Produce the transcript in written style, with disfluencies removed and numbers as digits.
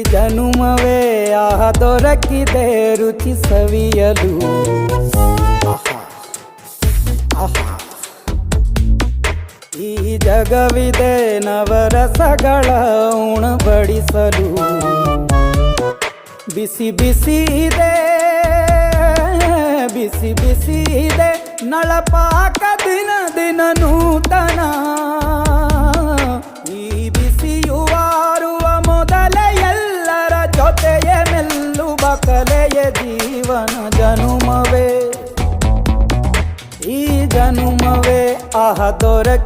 ಜನುಮವೇ ಆಹ ದೊರಕಿದೆ ರುಚಿ ಸವಿಯಲು. ಆಹಾ ಆಹಾ ಈ ಜಗವಿದೆ ನವರಸಗಳ ಉಣಬಡಿಸಲು. ಬಿಸಿ ಬಿಸಿ ಇದೆ ಬಿಸಿ ಬಿಸಿ ಇದೆ ನಳಪಾಕ ದಿನ ದಿನ ನೂತನ. ಈ ಬಿಸಿಯುವಾರುವ ಮೊದಲೇ ಎಲ್ಲರ ಜೊತೆಯೇ ಮೆಲ್ಲುವ ಕಲೆಯ ಜೀವನ. ಜನುಮವೇ ಈ ಜನುಮವೇ ಆಹ ದೊರಕಿ